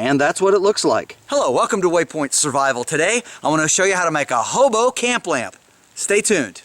And that's what it looks like. Hello, welcome to Waypoint Survival. Today I want to show you how to make a hobo camp lamp. Stay tuned.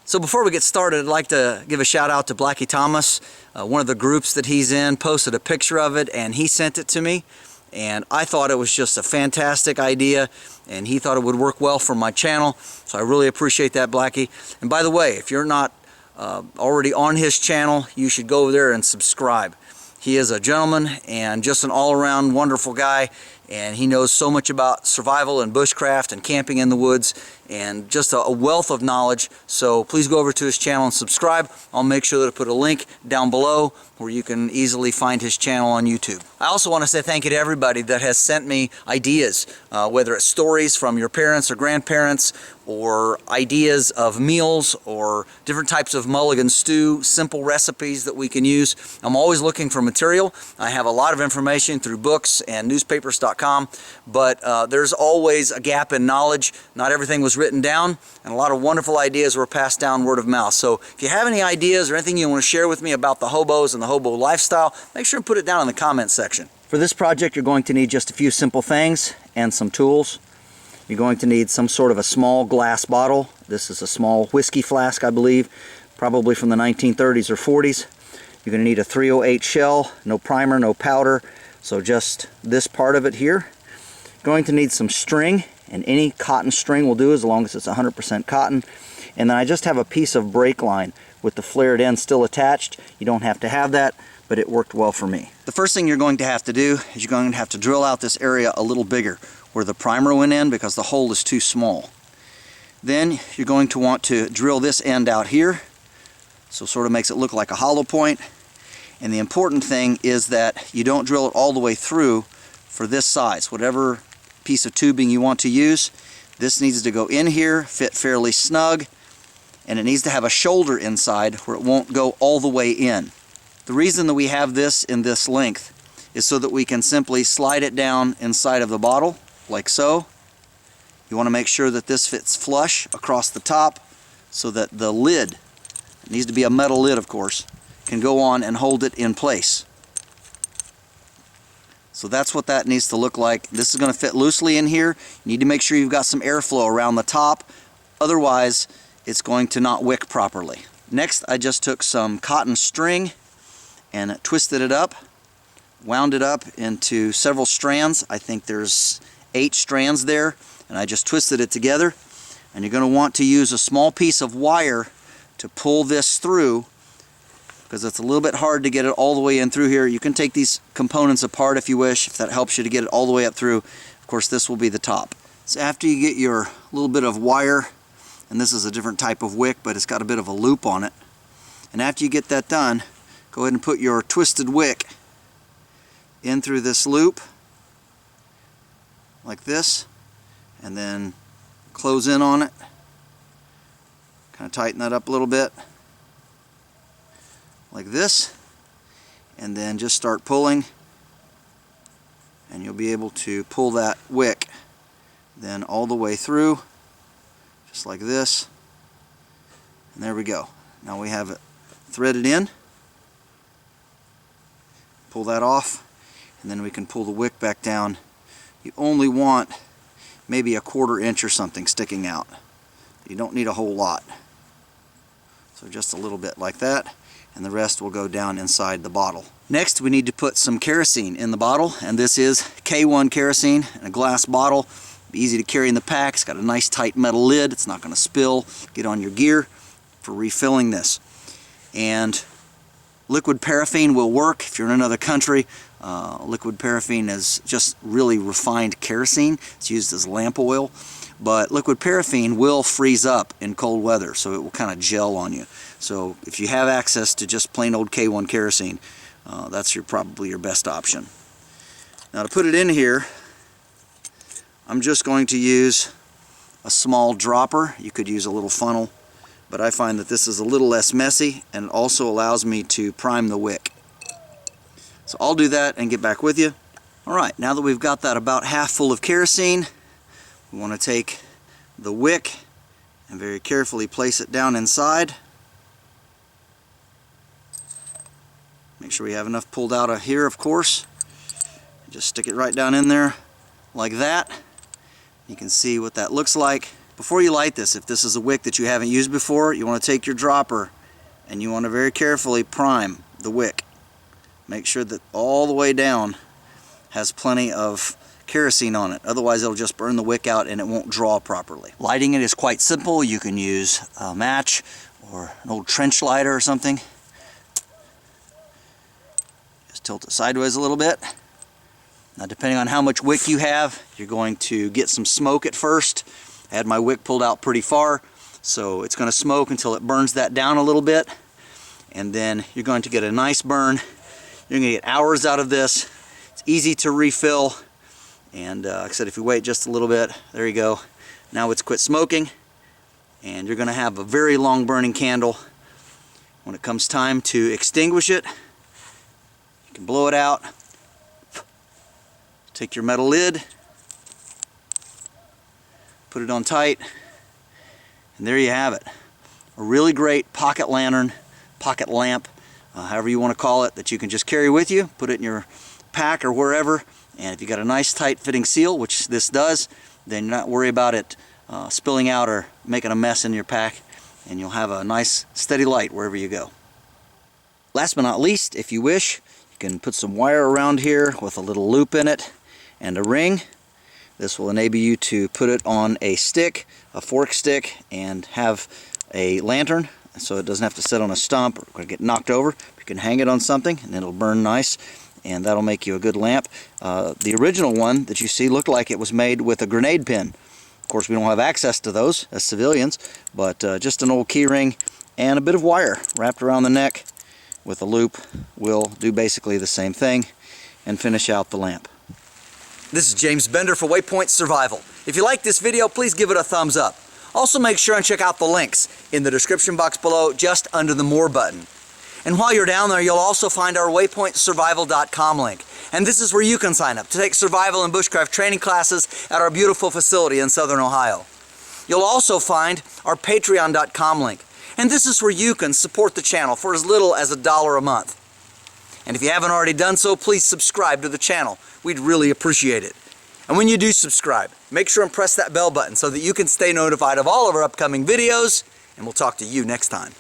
So before we get started, I'd like to give a shout out to Blackie Thomas. One of the groups that he's in posted a picture of it and he sent it to me. And I thought it was just a fantastic idea, and he thought it would work well for my channel, so I really appreciate that, Blackie. And by the way, if you're not already on his channel, you should go over there and subscribe. He is a gentleman and just an all-around wonderful guy, and he knows so much about survival and bushcraft and camping in the woods, and just a wealth of knowledge. So please go over to his channel and subscribe. I'll make sure that I put a link down below where you can easily find his channel on YouTube. I also want to say thank you to everybody that has sent me ideas, whether it's stories from your parents or grandparents, or ideas of meals or different types of mulligan stew, simple recipes that we can use. I'm always looking for material. I have a lot of information through books and newspapers.com, but there's always a gap in knowledge. Not everything was written down, and a lot of wonderful ideas were passed down word of mouth. So if you have any ideas or anything you want to share with me about the hobos and the hobo lifestyle, make sure and put it down in the comment section. For this project, you're going to need just a few simple things and some tools. You're going to need some sort of a small glass bottle. This is a small whiskey flask, I believe, probably from the 1930s or 40s. You're going to need a 308 shell, no primer, no powder, so just this part of it here. Going to need some string, and any cotton string will do as long as it's 100% cotton. And then I just have a piece of brake line with the flared end still attached. You don't have to have that, but it worked well for me. The first thing you're going to have to do is you're going to have to drill out this area a little bigger where the primer went in, because the hole is too small. Then you're going to want to drill this end out here, so sort of makes it look like a hollow point. And the important thing is that you don't drill it all the way through for this size. Whatever piece of tubing you want to use, this needs to go in here, fit fairly snug, and it needs to have a shoulder inside where it won't go all the way in. The reason that we have this in this length is so that we can simply slide it down inside of the bottle, like so. You want to make sure that this fits flush across the top so that the lid, it needs to be a metal lid of course, can go on and hold it in place. So that's what that needs to look like. This is going to fit loosely in here. You need to make sure you've got some airflow around the top, otherwise it's going to not wick properly. Next, I just took some cotton string and twisted it up, wound it up into several strands. I think there's 8 strands there, and I just twisted it together. And you're going to want to use a small piece of wire to pull this through, because it's a little bit hard to get it all the way in through here. You can take these components apart if you wish, if that helps you to get it all the way up through. Of course, this will be the top. So after you get your little bit of wire, and this is a different type of wick, but it's got a bit of a loop on it, and after you get that done, go ahead and put your twisted wick in through this loop like this, and then close in on it. Kind of tighten that up a little bit like this, and then just start pulling, and you'll be able to pull that wick then all the way through, just like this. And there we go. Now we have it threaded in. Pull that off, and then we can pull the wick back down. You only want maybe a 1/4 inch or something sticking out. You don't need a whole lot. So just a little bit like that, and the rest will go down inside the bottle. Next, we need to put some kerosene in the bottle, and this is K1 kerosene in a glass bottle. Be easy to carry in the pack. It's got a nice tight metal lid. It's not going to spill, get on your gear for refilling this. And liquid paraffin will work if you're in another country. Liquid paraffin is just really refined kerosene. It's used as lamp oil, but liquid paraffin will freeze up in cold weather, so it will kind of gel on you. So if you have access to just plain old K1 kerosene, that's probably your best option. Now to put it in here, I'm just going to use a small dropper. You could use a little funnel, but I find that this is a little less messy, and it also allows me to prime the wick. So I'll do that and get back with you. Alright, now that we've got that about half full of kerosene, we want to take the wick and very carefully place it down inside. Make sure we have enough pulled out of here, of course. Just stick it right down in there like that. You can see what that looks like. Before you light this, if this is a wick that you haven't used before, you want to take your dropper and you want to very carefully prime the wick. Make sure that all the way down has plenty of kerosene on it. Otherwise it'll just burn the wick out and it won't draw properly. Lighting it is quite simple. You can use a match or an old trench lighter or something. Just tilt it sideways a little bit. Now, depending on how much wick you have, you're going to get some smoke at first. I had my wick pulled out pretty far, so it's going to smoke until it burns that down a little bit. And then you're going to get a nice burn. You're going to get hours out of this. It's easy to refill. And like I said, if you wait just a little bit, there you go. Now it's quit smoking. And you're going to have a very long burning candle. When it comes time to extinguish it, you can blow it out. Take your metal lid, put it on tight, and there you have it. A really great pocket lantern, pocket lamp, however you want to call it, that you can just carry with you, put it in your pack or wherever, and if you got a nice tight fitting seal, which this does, then you're not worried about it spilling out or making a mess in your pack, and you'll have a nice steady light wherever you go. Last but not least, if you wish, you can put some wire around here with a little loop in it and a ring. This will enable you to put it on a stick, a fork stick, and have a lantern, so it doesn't have to sit on a stump or get knocked over. You can hang it on something and it'll burn nice, and that'll make you a good lamp. The original one that you see looked like it was made with a grenade pin. Of course, we don't have access to those as civilians, but just an old key ring and a bit of wire wrapped around the neck with a loop will do basically the same thing and finish out the lamp. This is James Bender for Waypoint Survival. If you like this video, please give it a thumbs up. Also make sure and check out the links in the description box below, just under the More button. And while you're down there, you'll also find our waypointsurvival.com link. And this is where you can sign up to take survival and bushcraft training classes at our beautiful facility in Southern Ohio. You'll also find our patreon.com link. And this is where you can support the channel for as little as $1 a month. And if you haven't already done so, please subscribe to the channel. We'd really appreciate it. And when you do subscribe, make sure and press that bell button so that you can stay notified of all of our upcoming videos, and we'll talk to you next time.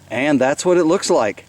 And that's what it looks like.